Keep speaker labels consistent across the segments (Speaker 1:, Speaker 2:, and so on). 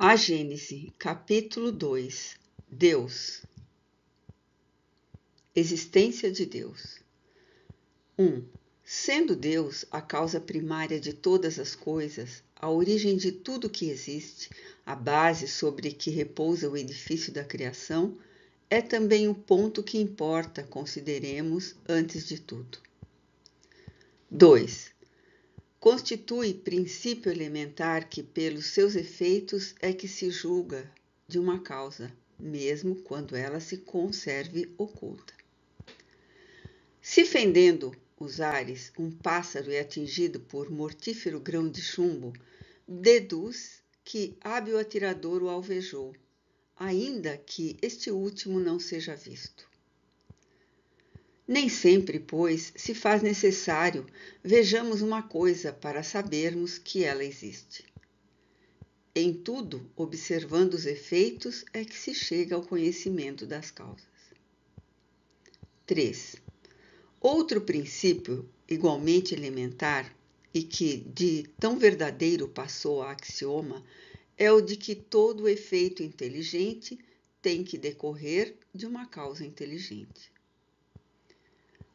Speaker 1: A Gênese, capítulo 2. Deus. Existência de Deus. 1. Sendo Deus a causa primária de todas as coisas, a origem de tudo que existe, a base sobre que repousa o edifício da criação, é também o ponto que importa consideremos antes de tudo. 2. Constitui princípio elementar que, pelos seus efeitos, é que se julga de uma causa, mesmo quando ela se conserve oculta. Se fendendo os ares, um pássaro é atingido por mortífero grão de chumbo, deduz que hábil atirador o alvejou, ainda que este último não seja visto. Nem sempre, pois, se faz necessário vejamos uma coisa para sabermos que ela existe. Em tudo, observando os efeitos, é que se chega ao conhecimento das causas. 3. Outro princípio, igualmente elementar, e que de tão verdadeiro passou a axioma, é o de que todo efeito inteligente tem que decorrer de uma causa inteligente.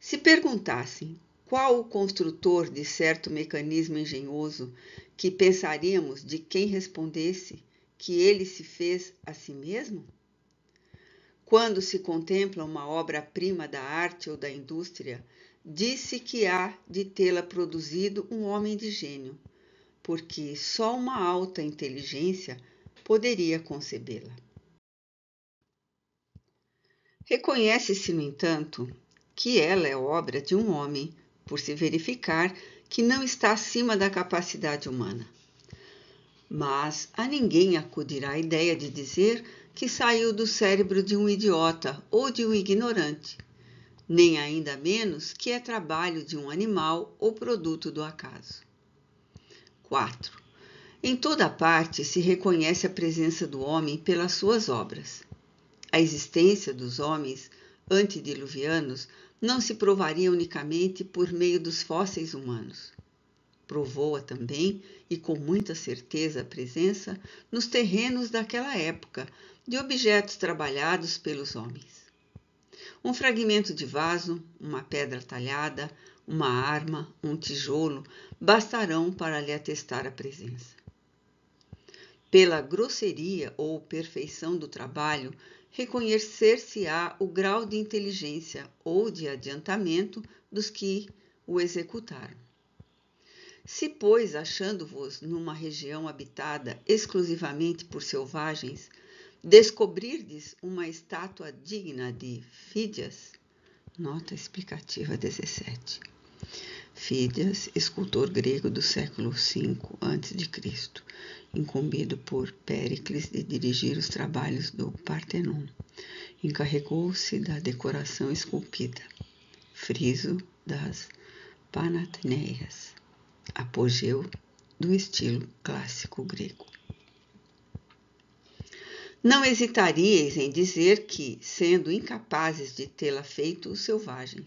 Speaker 1: Se perguntassem qual o construtor de certo mecanismo engenhoso, que pensaríamos de quem respondesse que ele se fez a si mesmo? Quando se contempla uma obra-prima da arte ou da indústria, diz-se que há de tê-la produzido um homem de gênio, porque só uma alta inteligência poderia concebê-la. Reconhece-se, no entanto, que ela é obra de um homem, por se verificar que não está acima da capacidade humana. Mas a ninguém acudirá a ideia de dizer que saiu do cérebro de um idiota ou de um ignorante, nem ainda menos que é trabalho de um animal ou produto do acaso. 4. Em toda parte se reconhece a presença do homem pelas suas obras. A existência dos homens antediluvianos não se provaria unicamente por meio dos fósseis humanos. Provou-a também, e com muita certeza, a presença, nos terrenos daquela época, de objetos trabalhados pelos homens. Um fragmento de vaso, uma pedra talhada, uma arma, um tijolo, bastarão para lhe atestar a presença. Pela grosseria ou perfeição do trabalho, reconhecer-se-á o grau de inteligência ou de adiantamento dos que o executaram. Se, pois, achando-vos numa região habitada exclusivamente por selvagens, descobrirdes uma estátua digna de Fídias, nota explicativa 17. Fídias, escultor grego do século V a.C., incumbido por Péricles de dirigir os trabalhos do Partenon, encarregou-se da decoração esculpida, friso das Panateneias, apogeu do estilo clássico grego. Não hesitaríeis em dizer que, sendo incapazes de tê-la feito os selvagens,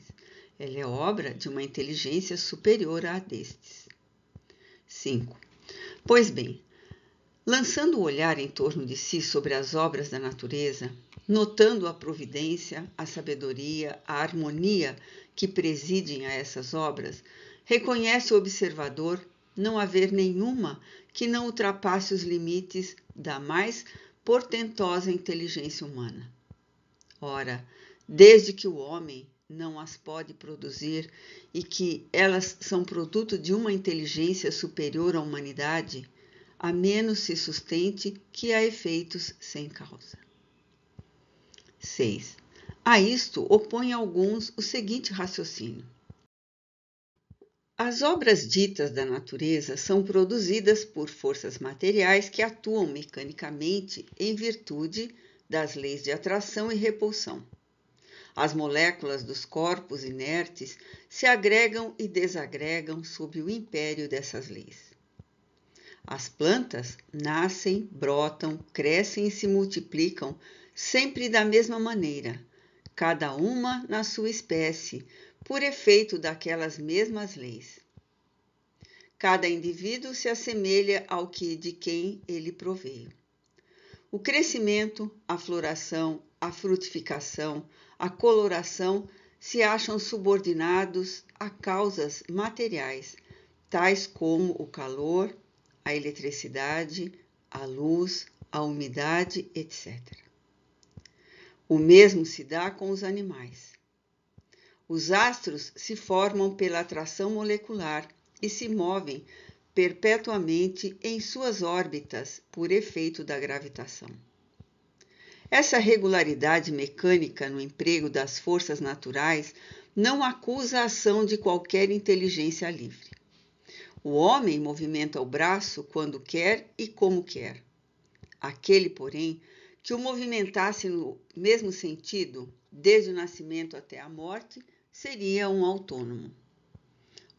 Speaker 1: ela é obra de uma inteligência superior à destes. 5. Pois bem, lançando o olhar em torno de si sobre as obras da natureza, notando a providência, a sabedoria, a harmonia que presidem a essas obras, reconhece o observador não haver nenhuma que não ultrapasse os limites da mais portentosa inteligência humana. Ora, desde que o homem não as pode produzir e que elas são produto de uma inteligência superior à humanidade, a menos se sustente que há efeitos sem causa. 6. A isto opõem alguns o seguinte raciocínio. As obras ditas da natureza são produzidas por forças materiais que atuam mecanicamente em virtude das leis de atração e repulsão. As moléculas dos corpos inertes se agregam e desagregam sob o império dessas leis. As plantas nascem, brotam, crescem e se multiplicam sempre da mesma maneira, cada uma na sua espécie, por efeito daquelas mesmas leis. Cada indivíduo se assemelha ao que de quem ele proveio. O crescimento, a floração, a frutificação, a coloração se acham subordinados a causas materiais, tais como o calor, a eletricidade, a luz, a umidade, etc. O mesmo se dá com os animais. Os astros se formam pela atração molecular e se movem perpetuamente em suas órbitas por efeito da gravitação. Essa regularidade mecânica no emprego das forças naturais não acusa a ação de qualquer inteligência livre. O homem movimenta o braço quando quer e como quer. Aquele, porém, que o movimentasse no mesmo sentido, desde o nascimento até a morte, seria um autônomo.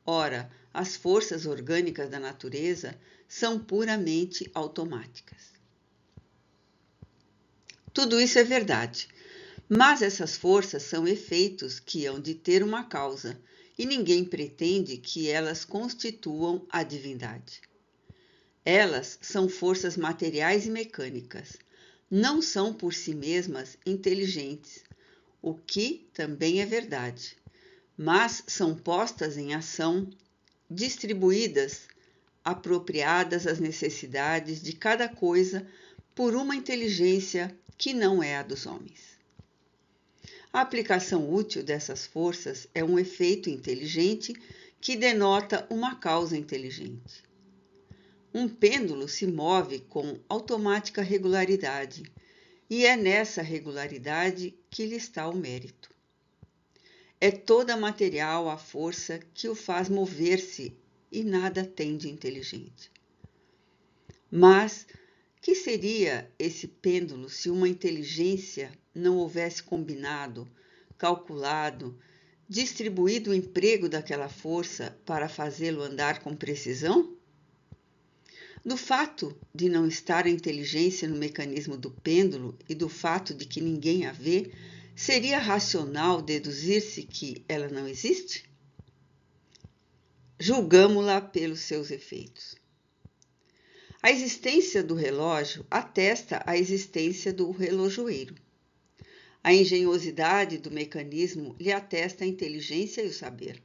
Speaker 1: Ora, as forças orgânicas da natureza são puramente automáticas. Tudo isso é verdade, mas essas forças são efeitos que hão de ter uma causa, e ninguém pretende que elas constituam a divindade. Elas são forças materiais e mecânicas, não são por si mesmas inteligentes, o que também é verdade, mas são postas em ação, distribuídas, apropriadas às necessidades de cada coisa por uma inteligência que não é a dos homens. A aplicação útil dessas forças é um efeito inteligente que denota uma causa inteligente. Um pêndulo se move com automática regularidade, e é nessa regularidade que lhe está o mérito. É toda material a força que o faz mover-se e nada tem de inteligente. Mas que seria esse pêndulo se uma inteligência não houvesse combinado, calculado, distribuído o emprego daquela força para fazê-lo andar com precisão? Do fato de não estar a inteligência no mecanismo do pêndulo e do fato de que ninguém a vê, seria racional deduzir-se que ela não existe? Julgamo-la pelos seus efeitos. A existência do relógio atesta a existência do relojoeiro. A engenhosidade do mecanismo lhe atesta a inteligência e o saber.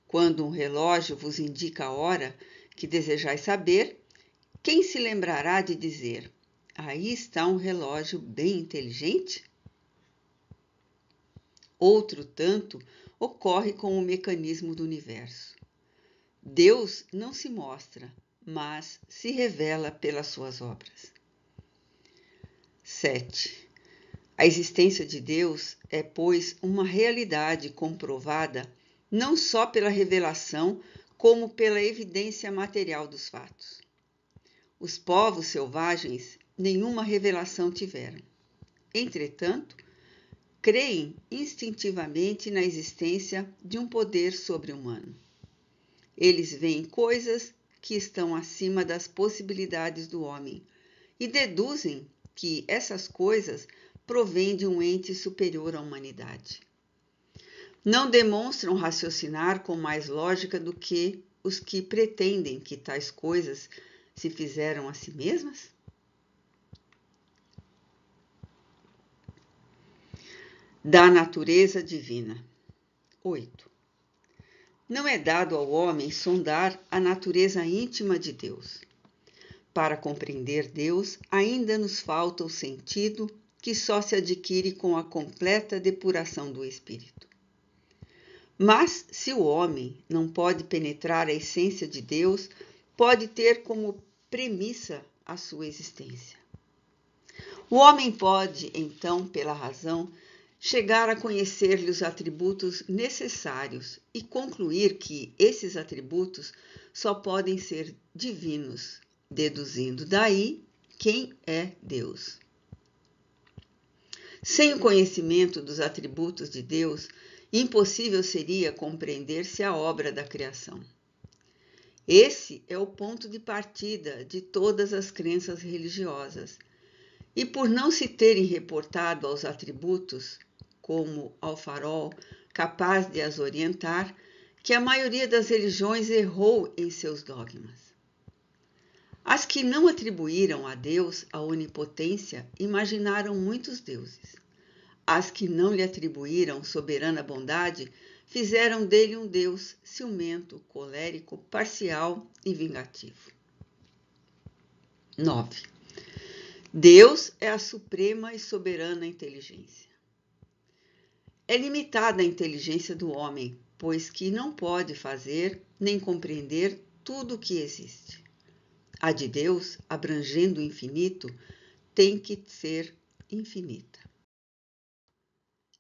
Speaker 1: Quando um relógio vos indica a hora que desejais saber, quem se lembrará de dizer: aí está um relógio bem inteligente? Outro tanto ocorre com o mecanismo do universo. Deus não se mostra, mas se revela pelas suas obras. 7. A existência de Deus é, pois, uma realidade comprovada não só pela revelação, como pela evidência material dos fatos. Os povos selvagens nenhuma revelação tiveram. Entretanto, creem instintivamente na existência de um poder sobre-humano. Eles veem coisas que estão acima das possibilidades do homem e deduzem que essas coisas provêm de um ente superior à humanidade. Não demonstram raciocinar com mais lógica do que os que pretendem que tais coisas se fizeram a si mesmas? Da natureza divina. 8. Não é dado ao homem sondar a natureza íntima de Deus. Para compreender Deus, ainda nos falta o sentido que só se adquire com a completa depuração do espírito. Mas, se o homem não pode penetrar a essência de Deus, pode ter como premissa a sua existência. O homem pode, então, pela razão, chegar a conhecer-lhe os atributos necessários e concluir que esses atributos só podem ser divinos, deduzindo daí quem é Deus. Sem o conhecimento dos atributos de Deus, impossível seria compreender-se a obra da criação. Esse é o ponto de partida de todas as crenças religiosas, e por não se terem reportado aos atributos, como ao farol capaz de as orientar, que a maioria das religiões errou em seus dogmas. As que não atribuíram a Deus a onipotência imaginaram muitos deuses. As que não lhe atribuíram soberana bondade fizeram dele um Deus ciumento, colérico, parcial e vingativo. 9. Deus é a suprema e soberana inteligência. É limitada a inteligência do homem, pois que não pode fazer nem compreender tudo o que existe. A de Deus, abrangendo o infinito, tem que ser infinita.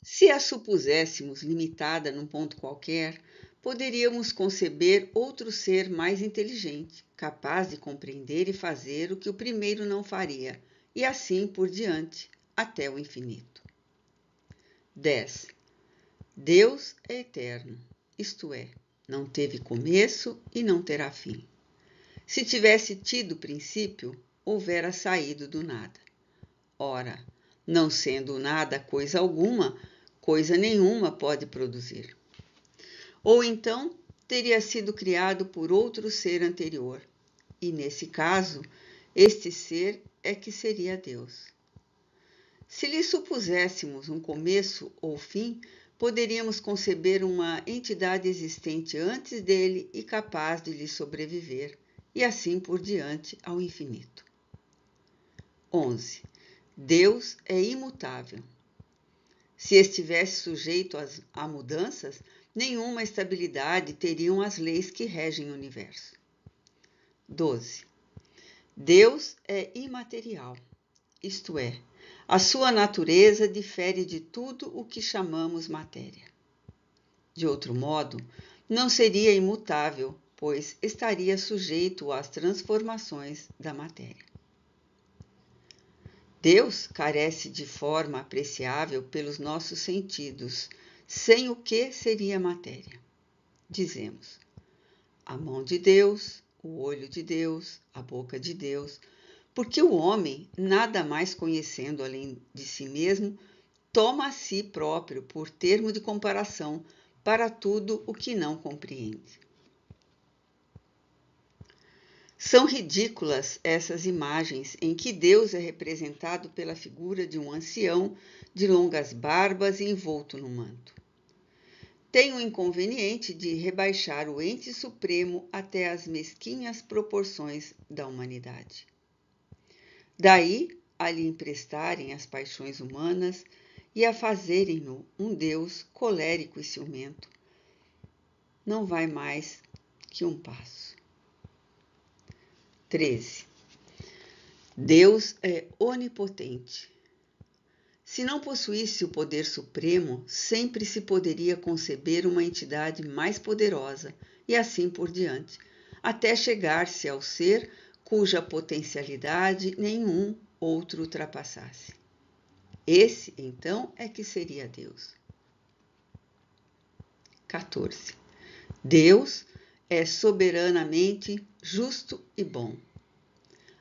Speaker 1: Se a supuséssemos limitada num ponto qualquer, poderíamos conceber outro ser mais inteligente, capaz de compreender e fazer o que o primeiro não faria, e assim por diante, até o infinito. 10. Deus é eterno, isto é, não teve começo e não terá fim. Se tivesse tido princípio, houvera saído do nada. Ora, não sendo nada coisa alguma, coisa nenhuma pode produzir. Ou então, teria sido criado por outro ser anterior, e nesse caso, este ser é que seria Deus. Se lhe supuséssemos um começo ou fim, poderíamos conceber uma entidade existente antes dele e capaz de lhe sobreviver, e assim por diante ao infinito. 11. Deus é imutável. Se estivesse sujeito a mudanças, nenhuma estabilidade teriam as leis que regem o universo. 12. Deus é imaterial, isto é, a sua natureza difere de tudo o que chamamos matéria. De outro modo, não seria imutável, pois estaria sujeito às transformações da matéria. Deus carece de forma apreciável pelos nossos sentidos, sem o que seria matéria. Dizemos, a mão de Deus, o olho de Deus, a boca de Deus, porque o homem, nada mais conhecendo além de si mesmo, toma a si próprio por termo de comparação para tudo o que não compreende. São ridículas essas imagens em que Deus é representado pela figura de um ancião de longas barbas e envolto no manto. Tem o inconveniente de rebaixar o ente supremo até as mesquinhas proporções da humanidade. Daí a lhe emprestarem as paixões humanas e a fazerem-no um Deus colérico e ciumento. Não vai mais que um passo. 13. Deus é onipotente. Se não possuísse o poder supremo, sempre se poderia conceber uma entidade mais poderosa, e assim por diante, até chegar-se ao ser cuja potencialidade nenhum outro ultrapassasse. Esse, então, é que seria Deus. 14. Deus é soberanamente justo e bom.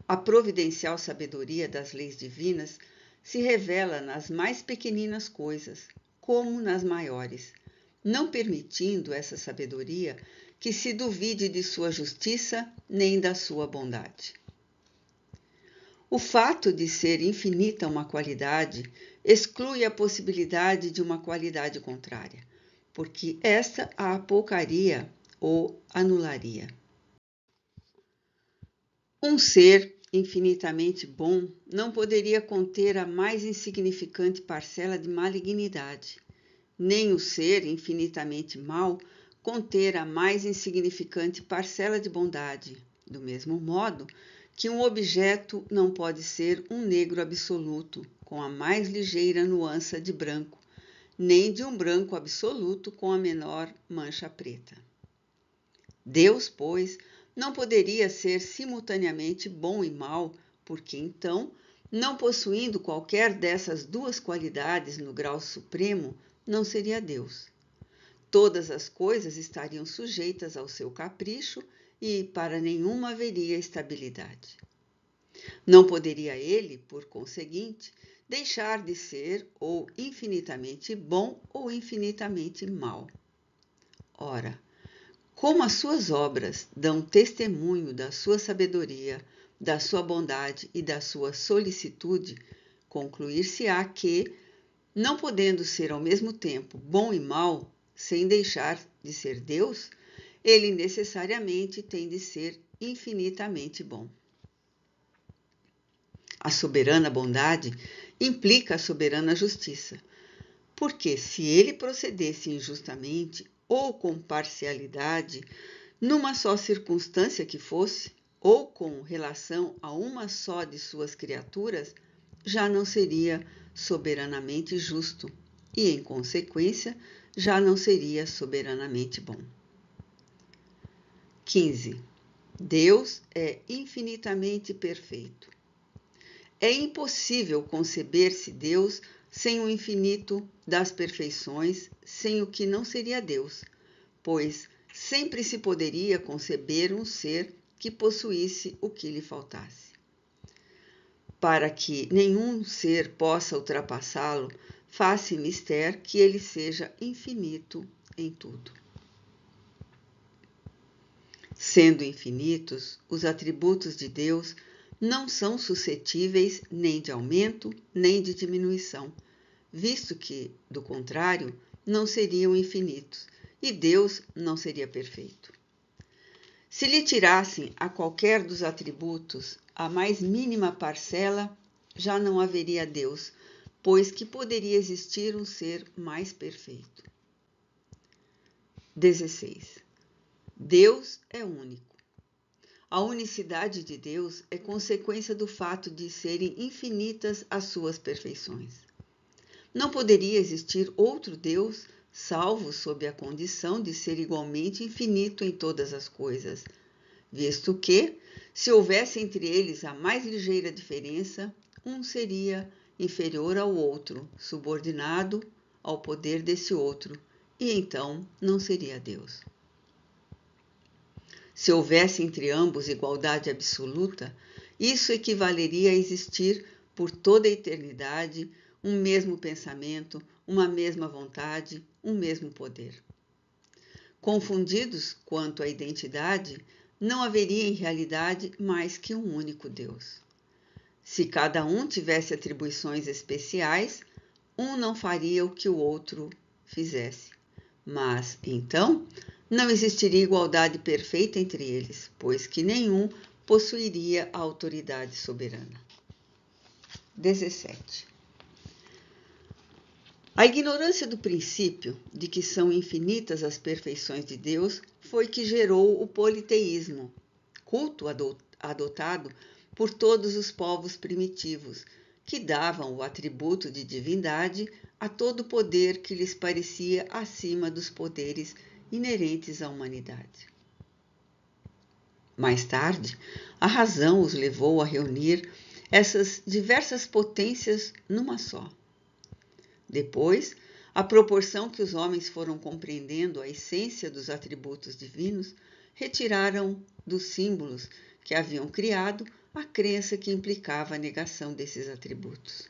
Speaker 1: A providencial sabedoria das leis divinas se revela nas mais pequeninas coisas, como nas maiores, não permitindo essa sabedoria que se duvide de sua justiça nem da sua bondade. O fato de ser infinita uma qualidade exclui a possibilidade de uma qualidade contrária, porque esta a apoucaria ou anularia. Um ser infinitamente bom não poderia conter a mais insignificante parcela de malignidade, nem o ser infinitamente mau conter a mais insignificante parcela de bondade, do mesmo modo que um objeto não pode ser um negro absoluto, com a mais ligeira nuance de branco, nem de um branco absoluto com a menor mancha preta. Deus, pois, não poderia ser simultaneamente bom e mau, porque então, não possuindo qualquer dessas duas qualidades no grau supremo, não seria Deus. Todas as coisas estariam sujeitas ao seu capricho e para nenhuma haveria estabilidade. Não poderia ele, por conseguinte, deixar de ser ou infinitamente bom ou infinitamente mau. Ora, como as suas obras dão testemunho da sua sabedoria, da sua bondade e da sua solicitude, concluir-se-á que, não podendo ser ao mesmo tempo bom e mau, sem deixar de ser Deus, ele necessariamente tem de ser infinitamente bom. A soberana bondade implica a soberana justiça, porque se ele procedesse injustamente ou com parcialidade, numa só circunstância que fosse, ou com relação a uma só de suas criaturas, já não seria soberanamente justo e, em consequência, já não seria soberanamente bom. 15. Deus é infinitamente perfeito. É impossível conceber-se Deus sem o infinito das perfeições, sem o que não seria Deus, pois sempre se poderia conceber um ser que possuísse o que lhe faltasse. Para que nenhum ser possa ultrapassá-lo, faz-se mister que ele seja infinito em tudo. Sendo infinitos, os atributos de Deus não são suscetíveis nem de aumento nem de diminuição, visto que, do contrário, não seriam infinitos e Deus não seria perfeito. Se lhe tirassem a qualquer dos atributos a mais mínima parcela, já não haveria Deus, pois que poderia existir um ser mais perfeito. 16. Deus é único. A unicidade de Deus é consequência do fato de serem infinitas as suas perfeições. Não poderia existir outro Deus, salvo sob a condição de ser igualmente infinito em todas as coisas, visto que, se houvesse entre eles a mais ligeira diferença, um seria inferior ao outro, subordinado ao poder desse outro, e então não seria Deus. Se houvesse entre ambos igualdade absoluta, isso equivaleria a existir por toda a eternidade um mesmo pensamento, uma mesma vontade, um mesmo poder. Confundidos quanto à identidade, não haveria em realidade mais que um único Deus. Se cada um tivesse atribuições especiais, um não faria o que o outro fizesse. Mas, então, não existiria igualdade perfeita entre eles, pois que nenhum possuiria a autoridade soberana. 17. A ignorância do princípio de que são infinitas as perfeições de Deus foi que gerou o politeísmo, culto adotado por todos os povos primitivos, que davam o atributo de divindade a todo poder que lhes parecia acima dos poderes inerentes à humanidade. Mais tarde, a razão os levou a reunir essas diversas potências numa só. Depois, à proporção que os homens foram compreendendo a essência dos atributos divinos, retiraram dos símbolos que haviam criado a crença que implicava a negação desses atributos.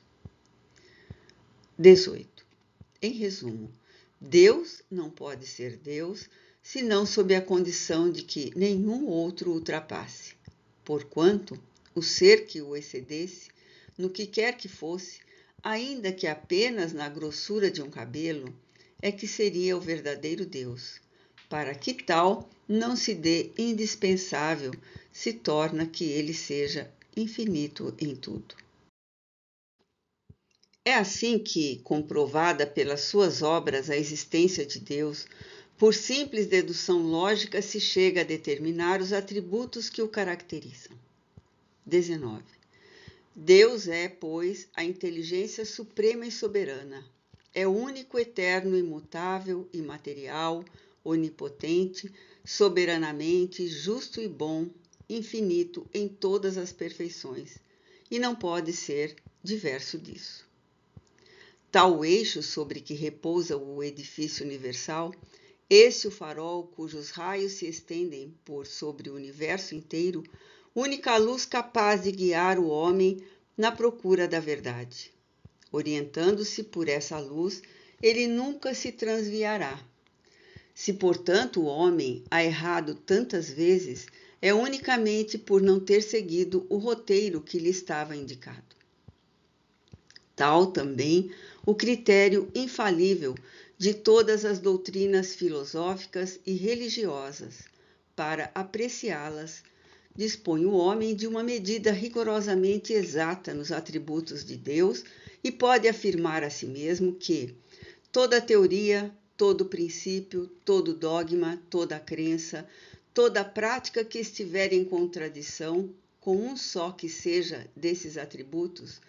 Speaker 1: 18. Em resumo, Deus não pode ser Deus senão sob a condição de que nenhum outro o ultrapasse, porquanto o ser que o excedesse, no que quer que fosse, ainda que apenas na grossura de um cabelo, é que seria o verdadeiro Deus. Para que tal não se dê indispensável, se torna que ele seja infinito em tudo. É assim que, comprovada pelas suas obras a existência de Deus, por simples dedução lógica se chega a determinar os atributos que o caracterizam. 19. Deus é, pois, a inteligência suprema e soberana. É o único, eterno, imutável, imaterial, onipotente, soberanamente justo e bom, infinito em todas as perfeições, e não pode ser diverso disso. Tal o eixo sobre que repousa o edifício universal, esse o farol cujos raios se estendem por sobre o universo inteiro, única luz capaz de guiar o homem na procura da verdade. Orientando-se por essa luz, ele nunca se transviará. Se, portanto, o homem há errado tantas vezes, é unicamente por não ter seguido o roteiro que lhe estava indicado. Tal também o critério infalível de todas as doutrinas filosóficas e religiosas. Para apreciá-las, dispõe o homem de uma medida rigorosamente exata nos atributos de Deus e pode afirmar a si mesmo que toda teoria, todo princípio, todo dogma, toda crença, toda prática que estiver em contradição com um só que seja desses atributos,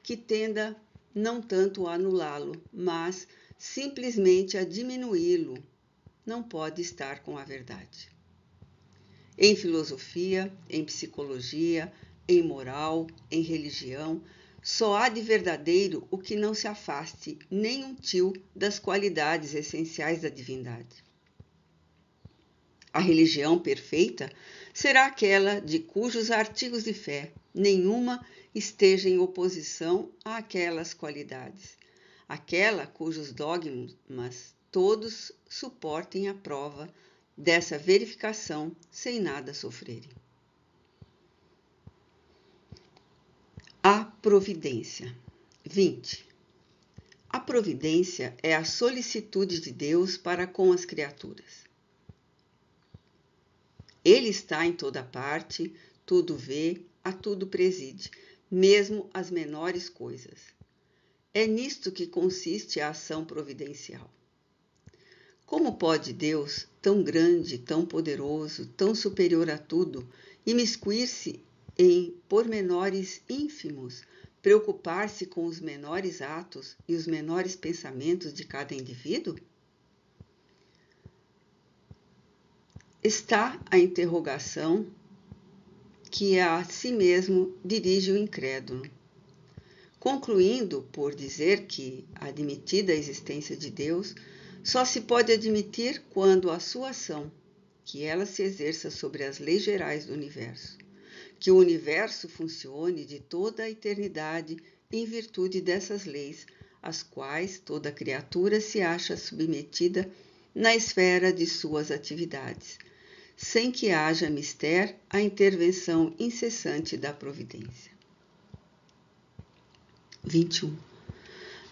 Speaker 1: que tenda não tanto a anulá-lo, mas simplesmente a diminuí-lo, não pode estar com a verdade. Em filosofia, em psicologia, em moral, em religião, só há de verdadeiro o que não se afaste nem um tio das qualidades essenciais da divindade. A religião perfeita será aquela de cujos artigos de fé nenhuma esteja em oposição àquelas qualidades, aquela cujos dogmas todos suportem a prova dessa verificação sem nada sofrerem. A providência. 20. A providência é a solicitude de Deus para com as criaturas. Ele está em toda parte, tudo vê, a tudo preside, mesmo as menores coisas. É nisto que consiste a ação providencial. Como pode Deus, tão grande, tão poderoso, tão superior a tudo, imiscuir-se em pormenores ínfimos, preocupar-se com os menores atos e os menores pensamentos de cada indivíduo? Está a interrogação que a si mesmo dirige o incrédulo, concluindo por dizer que, admitida a existência de Deus, só se pode admitir quando a sua ação, que ela se exerça sobre as leis gerais do universo, que o universo funcione de toda a eternidade em virtude dessas leis, às quais toda criatura se acha submetida na esfera de suas atividades, sem que haja mister a intervenção incessante da providência. 21.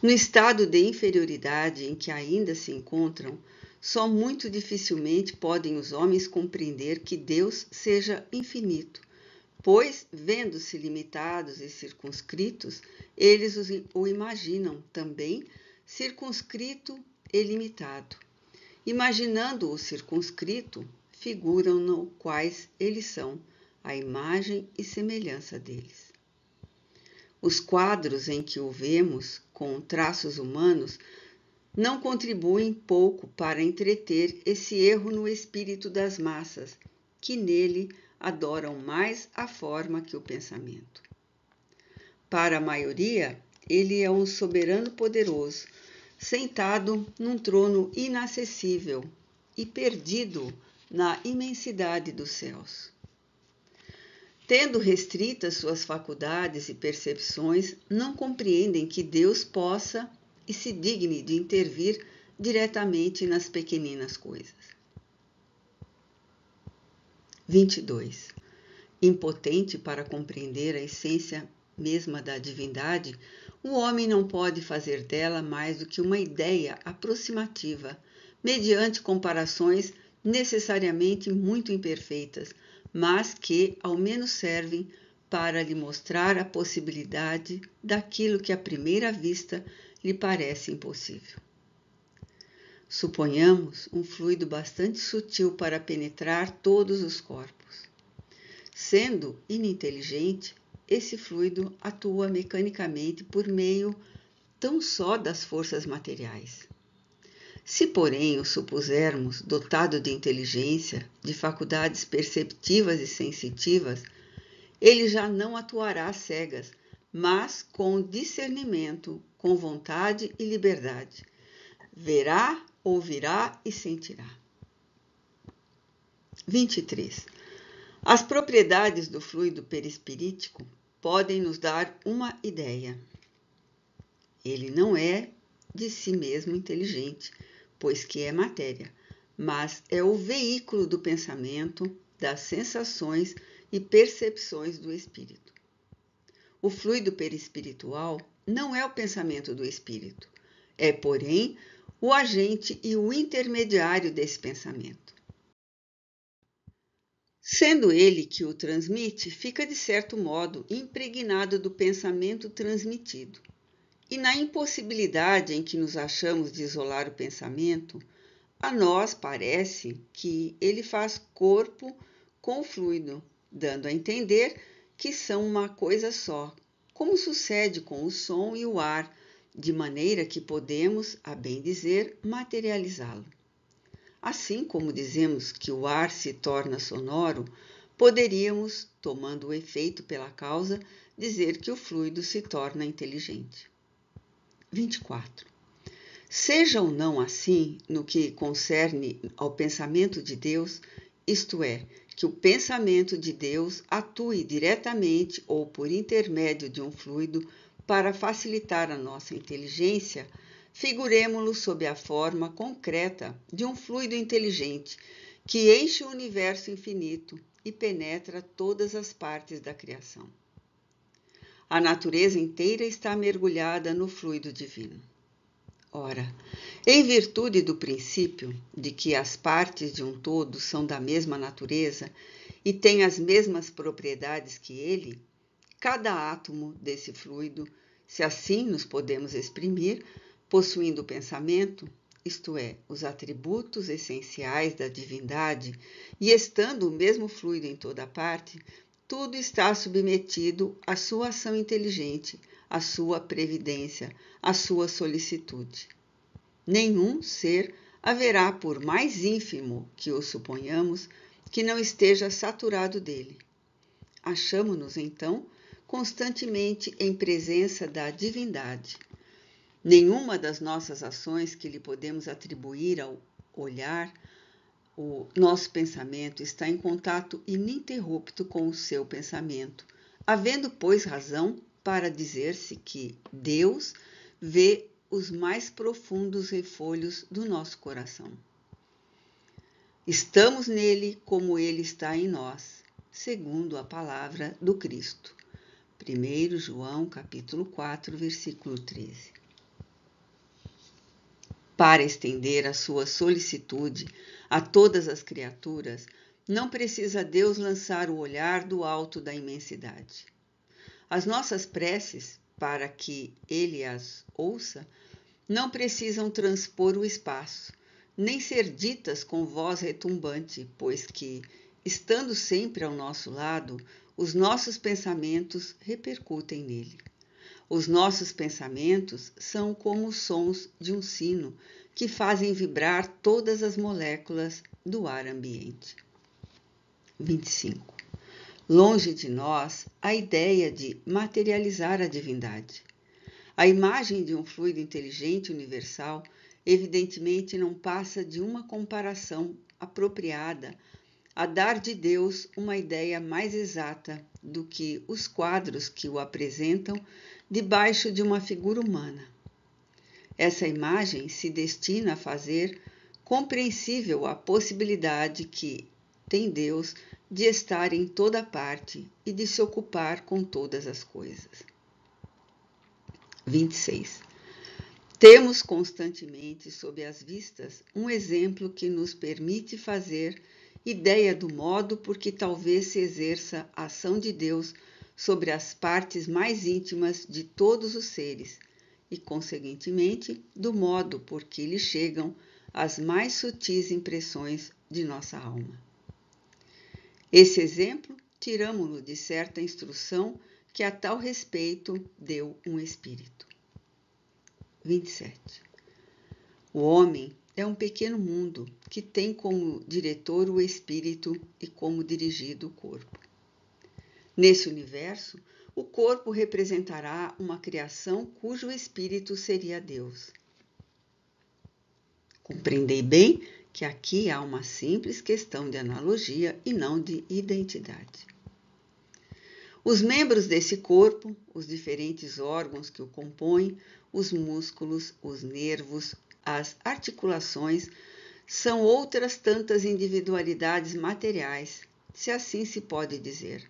Speaker 1: No estado de inferioridade em que ainda se encontram, só muito dificilmente podem os homens compreender que Deus seja infinito, pois, vendo-se limitados e circunscritos, eles o imaginam também circunscrito e limitado. Imaginando-o circunscrito, figuram-no quais eles são, a imagem e semelhança deles. Os quadros em que o vemos, com traços humanos, não contribuem pouco para entreter esse erro no espírito das massas, que nele adoram mais a forma que o pensamento. Para a maioria, ele é um soberano poderoso, sentado num trono inacessível e perdido na imensidade dos céus. Tendo restritas suas faculdades e percepções, não compreendem que Deus possa e se digne de intervir diretamente nas pequeninas coisas. 22. Impotente para compreender a essência mesma da divindade, o homem não pode fazer dela mais do que uma ideia aproximativa, mediante comparações necessariamente muito imperfeitas, mas que ao menos servem para lhe mostrar a possibilidade daquilo que à primeira vista lhe parece impossível. Suponhamos um fluido bastante sutil para penetrar todos os corpos. Sendo ininteligente, esse fluido atua mecanicamente por meio tão só das forças materiais. Se, porém, o supusermos dotado de inteligência, de faculdades perceptivas e sensitivas, ele já não atuará às cegas, mas com discernimento, com vontade e liberdade. Verá, ouvirá e sentirá. 23. As propriedades do fluido perispirítico podem nos dar uma ideia. Ele não é de si mesmo inteligente, pois que é matéria, mas é o veículo do pensamento, das sensações e percepções do espírito. O fluido perispiritual não é o pensamento do espírito, é, porém, o agente e o intermediário desse pensamento. Sendo ele que o transmite, fica de certo modo impregnado do pensamento transmitido. E na impossibilidade em que nos achamos de isolar o pensamento, a nós parece que ele faz corpo com o fluido, dando a entender que são uma coisa só, como sucede com o som e o ar, de maneira que podemos, a bem dizer, materializá-lo. Assim como dizemos que o ar se torna sonoro, poderíamos, tomando o efeito pela causa, dizer que o fluido se torna inteligente. 24. Seja ou não assim no que concerne ao pensamento de Deus, isto é, que o pensamento de Deus atue diretamente ou por intermédio de um fluido para facilitar a nossa inteligência, figuremo-lo sob a forma concreta de um fluido inteligente que enche o universo infinito e penetra todas as partes da criação. A natureza inteira está mergulhada no fluido divino. Ora, em virtude do princípio de que as partes de um todo são da mesma natureza e têm as mesmas propriedades que ele, cada átomo desse fluido, se assim nos podemos exprimir, possuindo o pensamento, isto é, os atributos essenciais da divindade, e estando o mesmo fluido em toda parte, tudo está submetido à sua ação inteligente, à sua previdência, à sua solicitude. Nenhum ser haverá, por mais ínfimo que o suponhamos, que não esteja saturado dele. Achamo-nos, então, constantemente em presença da divindade. Nenhuma das nossas ações que lhe podemos atribuir ao olhar, o nosso pensamento está em contato ininterrupto com o seu pensamento, havendo, pois, razão para dizer-se que Deus vê os mais profundos refolhos do nosso coração. Estamos nele como ele está em nós, segundo a palavra do Cristo. 1 João, capítulo 4, versículo 13. Para estender a sua solicitude a todas as criaturas, não precisa Deus lançar o olhar do alto da imensidade. As nossas preces, para que ele as ouça, não precisam transpor o espaço, nem ser ditas com voz retumbante, pois que, estando sempre ao nosso lado, os nossos pensamentos repercutem nele. Os nossos pensamentos são como os sons de um sino que fazem vibrar todas as moléculas do ar ambiente. 25. Longe de nós a ideia de materializar a divindade. A imagem de um fluido inteligente universal evidentemente não passa de uma comparação apropriada a dar de Deus uma ideia mais exata do que os quadros que o apresentam debaixo de uma figura humana. Essa imagem se destina a fazer compreensível a possibilidade que tem Deus de estar em toda parte e de se ocupar com todas as coisas. 26. Temos constantemente sob as vistas um exemplo que nos permite fazer ideia do modo por que talvez se exerça a ação de Deus sobre as partes mais íntimas de todos os seres e, conseguintemente, do modo por que lhe chegam as mais sutis impressões de nossa alma. Esse exemplo tiramo-lo de certa instrução que a tal respeito deu um espírito. 27. O homem é um pequeno mundo que tem como diretor o espírito e como dirigido o corpo. Nesse universo, o corpo representará uma criação cujo espírito seria Deus. Compreendei bem que aqui há uma simples questão de analogia e não de identidade. Os membros desse corpo, os diferentes órgãos que o compõem, os músculos, os nervos, as articulações, são outras tantas individualidades materiais se assim se pode dizer,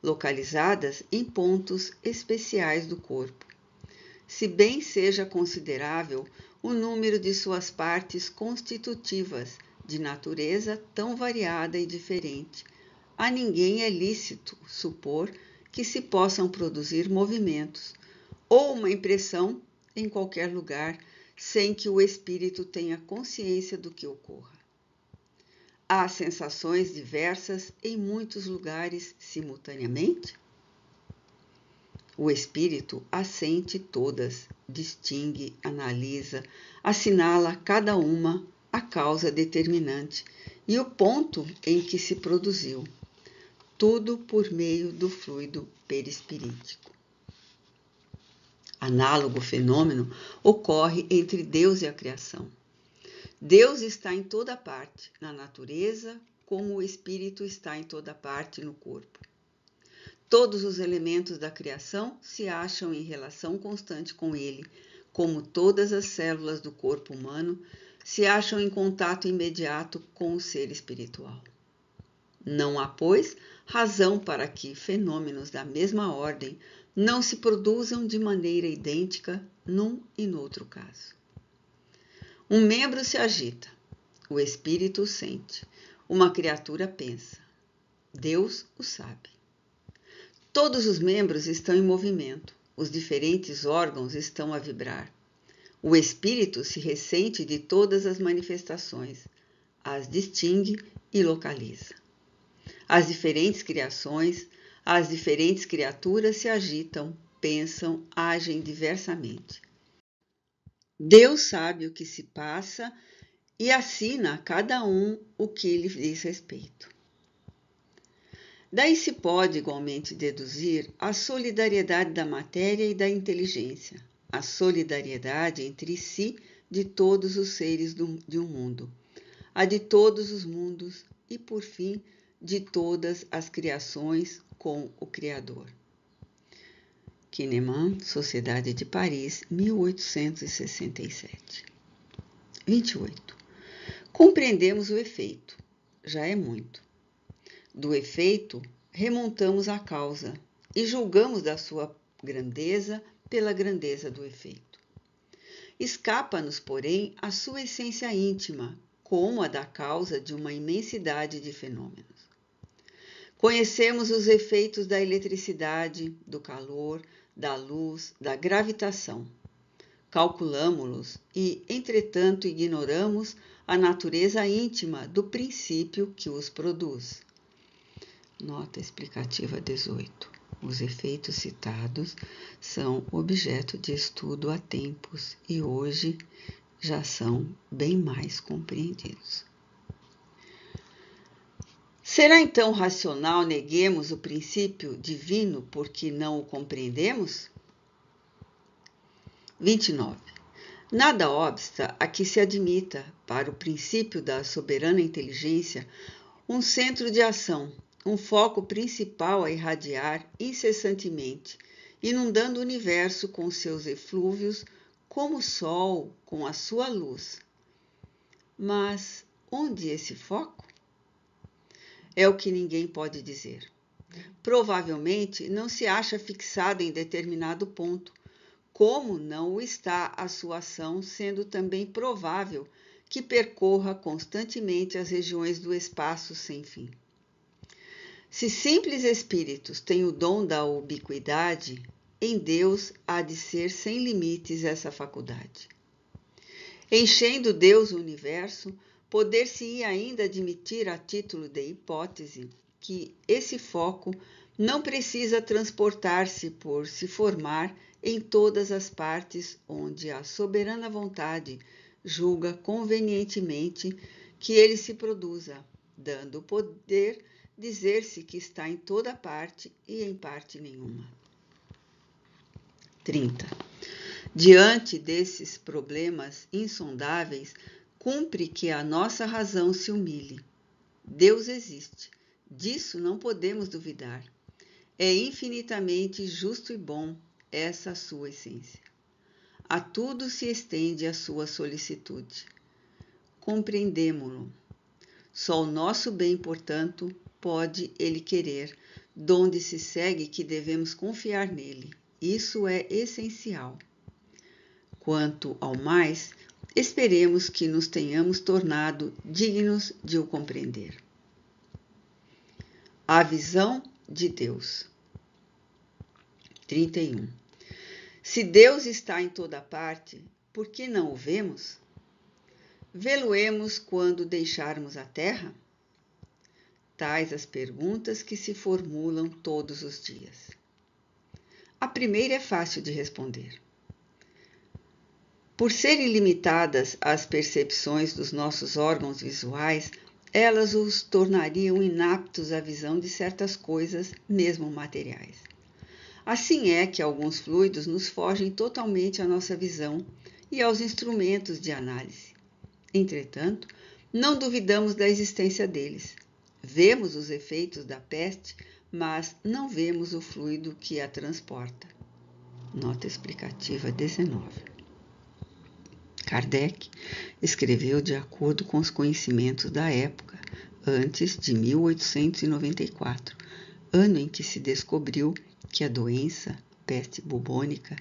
Speaker 1: localizadas em pontos especiais do corpo, se bem seja considerável o número de suas partes constitutivas, de natureza tão variada e diferente. A ninguém é lícito supor que se possam produzir movimentos ou uma impressão em qualquer lugar sem que o espírito tenha consciência do que ocorra. Há sensações diversas em muitos lugares simultaneamente? O espírito as sente todas, distingue, analisa, assinala cada uma a causa determinante e o ponto em que se produziu, tudo por meio do fluido perispirítico. Análogo fenômeno ocorre entre Deus e a criação. Deus está em toda parte, na natureza, como o espírito está em toda parte no corpo. Todos os elementos da criação se acham em relação constante com ele, como todas as células do corpo humano se acham em contato imediato com o ser espiritual. Não há, pois, razão para que fenômenos da mesma ordem não se produzam de maneira idêntica num e noutro caso. Um membro se agita, o espírito o sente, uma criatura pensa, Deus o sabe. Todos os membros estão em movimento, os diferentes órgãos estão a vibrar. O espírito se ressente de todas as manifestações, as distingue e localiza. As diferentes criações, as diferentes criaturas se agitam, pensam, agem diversamente. Deus sabe o que se passa e assina a cada um o que lhe diz respeito. Daí se pode igualmente deduzir a solidariedade da matéria e da inteligência, a solidariedade entre si de todos os seres de um mundo, a de todos os mundos e, por fim, de todas as criações com o Criador. Kahneman, Sociedade de Paris, 1867. 28. Compreendemos o efeito, já é muito. Do efeito, remontamos à causa e julgamos da sua grandeza pela grandeza do efeito. Escapa-nos, porém, a sua essência íntima, como a da causa de uma imensidade de fenômenos. Conhecemos os efeitos da eletricidade, do calor, da luz, da gravitação. Calculamo-los e, entretanto, ignoramos a natureza íntima do princípio que os produz. Nota explicativa 18. Os efeitos citados são objeto de estudo há tempos e hoje já são bem mais compreendidos. Será então racional neguemos o princípio divino porque não o compreendemos? 29. Nada obsta a que se admita, para o princípio da soberana inteligência, um centro de ação, um foco principal a irradiar incessantemente, inundando o universo com seus eflúvios, como o sol com a sua luz. Mas onde esse foco? É o que ninguém pode dizer. Provavelmente não se acha fixado em determinado ponto, como não o está a sua ação, sendo também provável que percorra constantemente as regiões do espaço sem fim. Se simples espíritos têm o dom da ubiquidade, em Deus há de ser sem limites essa faculdade. Enchendo Deus o universo, poder-se-ia ainda admitir a título de hipótese que esse foco não precisa transportar-se por se formar em todas as partes onde a soberana vontade julga convenientemente que ele se produza, dando o poder dizer-se que está em toda parte e em parte nenhuma. 30. Diante desses problemas insondáveis, cumpre que a nossa razão se humilhe. Deus existe, disso não podemos duvidar. É infinitamente justo e bom essa sua essência. A tudo se estende a sua solicitude. Compreendemo-lo. Só o nosso bem, portanto, pode ele querer, donde se segue que devemos confiar nele. Isso é essencial. Quanto ao mais, esperemos que nos tenhamos tornado dignos de o compreender. A visão de Deus. 31. Se Deus está em toda parte, por que não o vemos? Vê-lo-emos quando deixarmos a terra? Tais as perguntas que se formulam todos os dias. A primeira é fácil de responder. Por serem limitadas as percepções dos nossos órgãos visuais, elas os tornariam inaptos à visão de certas coisas, mesmo materiais. Assim é que alguns fluidos nos fogem totalmente à nossa visão e aos instrumentos de análise. Entretanto, não duvidamos da existência deles. Vemos os efeitos da peste, mas não vemos o fluido que a transporta. Nota explicativa 19. Kardec escreveu de acordo com os conhecimentos da época, antes de 1894, ano em que se descobriu que a doença, peste bubônica,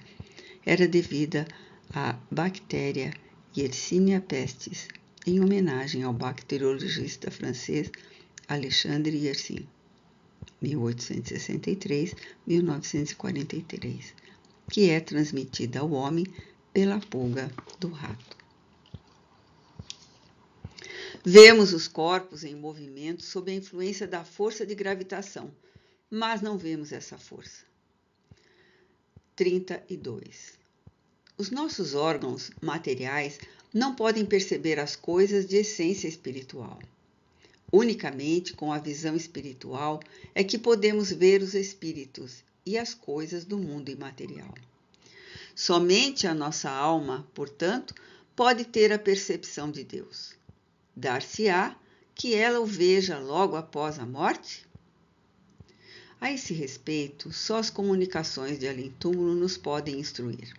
Speaker 1: era devida à bactéria Yersinia pestis, em homenagem ao bacteriologista francês Alexandre Yersin, 1863-1943, que é transmitida ao homem pela pulga do rato. Vemos os corpos em movimento sob a influência da força de gravitação, mas não vemos essa força. 32. Os nossos órgãos materiais não podem perceber as coisas de essência espiritual. Unicamente com a visão espiritual é que podemos ver os espíritos e as coisas do mundo imaterial. Somente a nossa alma, portanto, pode ter a percepção de Deus. Dar-se-á que ela o veja logo após a morte? A esse respeito, só as comunicações de além-túmulo nos podem instruir.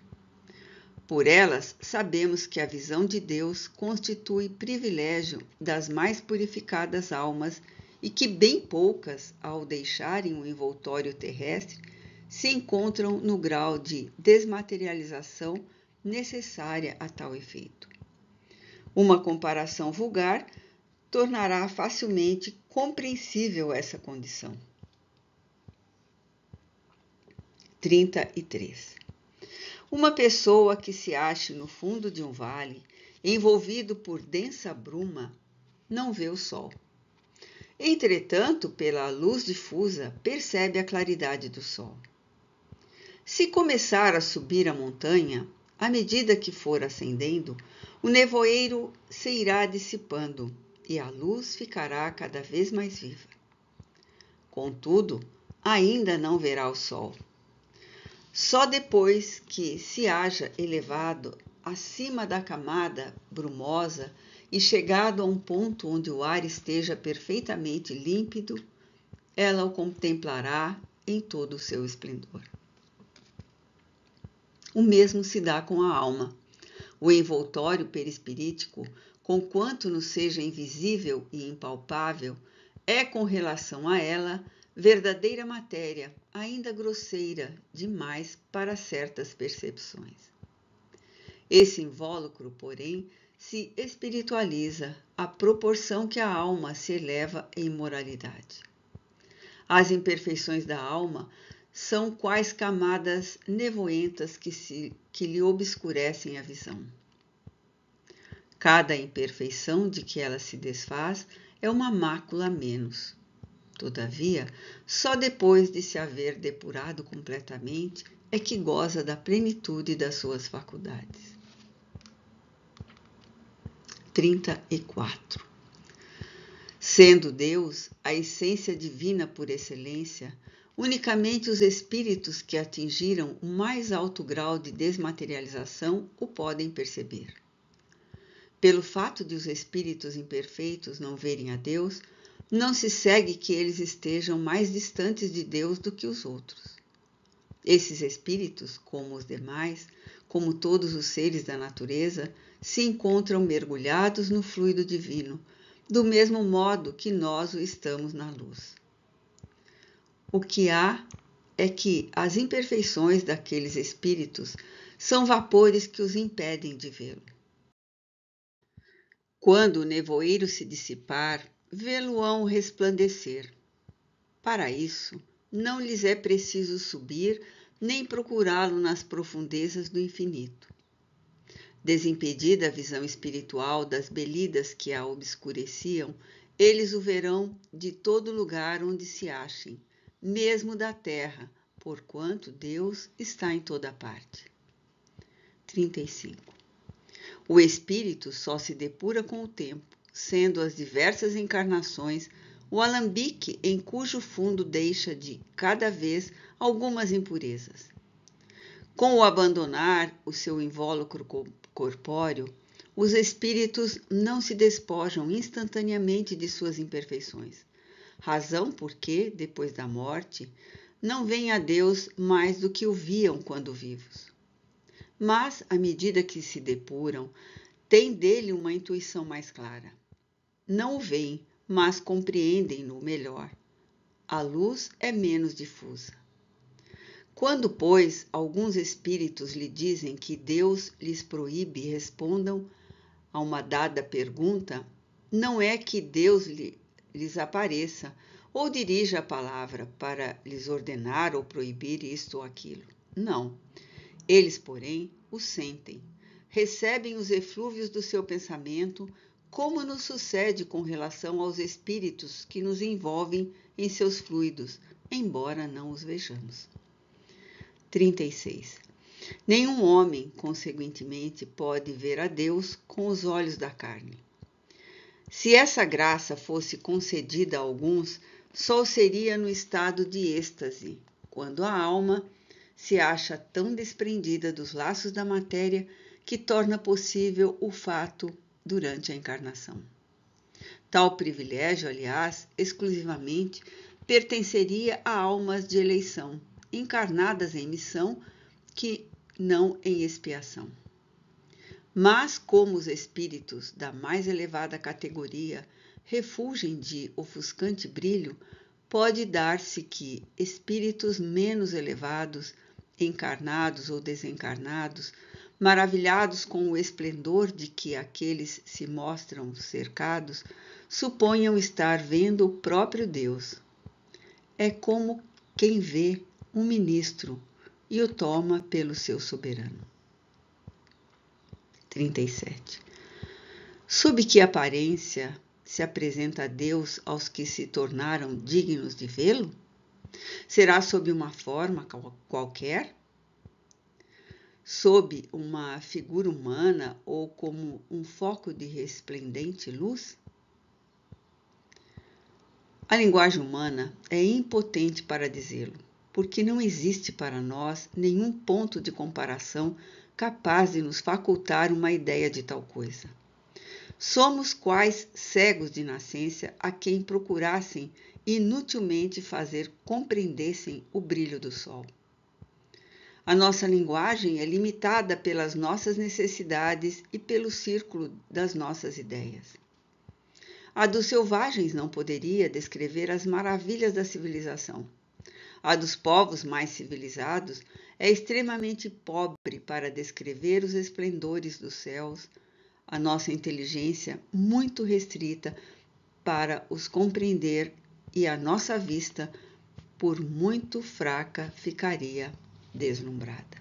Speaker 1: Por elas, sabemos que a visão de Deus constitui privilégio das mais purificadas almas e que bem poucas, ao deixarem o envoltório terrestre, se encontram no grau de desmaterialização necessária a tal efeito. Uma comparação vulgar tornará facilmente compreensível essa condição. 33. Uma pessoa que se ache no fundo de um vale, envolvido por densa bruma, não vê o sol. Entretanto, pela luz difusa, percebe a claridade do sol. Se começar a subir a montanha, à medida que for ascendendo, o nevoeiro se irá dissipando e a luz ficará cada vez mais viva. Contudo, ainda não verá o sol. Só depois que se haja elevado acima da camada brumosa e chegado a um ponto onde o ar esteja perfeitamente límpido, ela o contemplará em todo o seu esplendor. O mesmo se dá com a alma. O envoltório perispirítico, conquanto nos seja invisível e impalpável, é com relação a ela verdadeira matéria, ainda grosseira demais para certas percepções. Esse invólucro, porém, se espiritualiza à proporção que a alma se eleva em moralidade. As imperfeições da alma são quais camadas nevoentas que lhe obscurecem a visão. Cada imperfeição de que ela se desfaz é uma mácula a menos. Todavia, só depois de se haver depurado completamente é que goza da plenitude das suas faculdades. 34. Sendo Deus a essência divina por excelência, unicamente os espíritos que atingiram o mais alto grau de desmaterialização o podem perceber. Pelo fato de os espíritos imperfeitos não verem a Deus, não se segue que eles estejam mais distantes de Deus do que os outros. Esses espíritos, como os demais, como todos os seres da natureza, se encontram mergulhados no fluido divino do mesmo modo que nós o estamos na luz. O que há é que as imperfeições daqueles espíritos são vapores que os impedem de vê-lo. Quando o nevoeiro se dissipar, vê-lo-ão resplandecer. Para isso, não lhes é preciso subir nem procurá-lo nas profundezas do infinito. Desimpedida a visão espiritual das belidas que a obscureciam, eles o verão de todo lugar onde se achem, mesmo da terra, porquanto Deus está em toda parte. 35. O espírito só se depura com o tempo, sendo as diversas encarnações o alambique em cujo fundo deixa de cada vez algumas impurezas. Com o abandonar o seu invólucro corpóreo, os espíritos não se despojam instantaneamente de suas imperfeições, razão porque, depois da morte, não veem a Deus mais do que o viam quando vivos. Mas, à medida que se depuram, têm dele uma intuição mais clara. Não o veem, mas compreendem-no melhor. A luz é menos difusa. Quando, pois, alguns espíritos lhe dizem que Deus lhes proíbe respondam a uma dada pergunta, não é que Deus lhes apareça ou dirija a palavra para lhes ordenar ou proibir isto ou aquilo. Não. Eles, porém, o sentem, recebem os eflúvios do seu pensamento, como nos sucede com relação aos espíritos que nos envolvem em seus fluidos, embora não os vejamos. 36. Nenhum homem, consequentemente, pode ver a Deus com os olhos da carne. Se essa graça fosse concedida a alguns, só seria no estado de êxtase, quando a alma se acha tão desprendida dos laços da matéria que torna possível o fato durante a encarnação. Tal privilégio, aliás, exclusivamente pertenceria a almas de eleição, encarnadas em missão, que não em expiação. Mas, como os espíritos da mais elevada categoria refulgem de ofuscante brilho, pode dar-se que espíritos menos elevados, encarnados ou desencarnados, maravilhados com o esplendor de que aqueles se mostram cercados, suponham estar vendo o próprio Deus. É como quem vê um ministro e o toma pelo seu soberano. 37. Sob que aparência se apresenta a Deus aos que se tornaram dignos de vê-lo? Será sob uma forma qualquer? Sob uma figura humana ou como um foco de resplendente luz? A linguagem humana é impotente para dizê-lo, porque não existe para nós nenhum ponto de comparação capaz de nos facultar uma ideia de tal coisa. Somos quais cegos de nascença a quem procurassem inutilmente fazer compreendessem o brilho do sol. A nossa linguagem é limitada pelas nossas necessidades e pelo círculo das nossas ideias. A dos selvagens não poderia descrever as maravilhas da civilização. A dos povos mais civilizados é extremamente pobre para descrever os esplendores dos céus, a nossa inteligência muito restrita para os compreender e a nossa vista, por muito fraca, ficaria deslumbrada.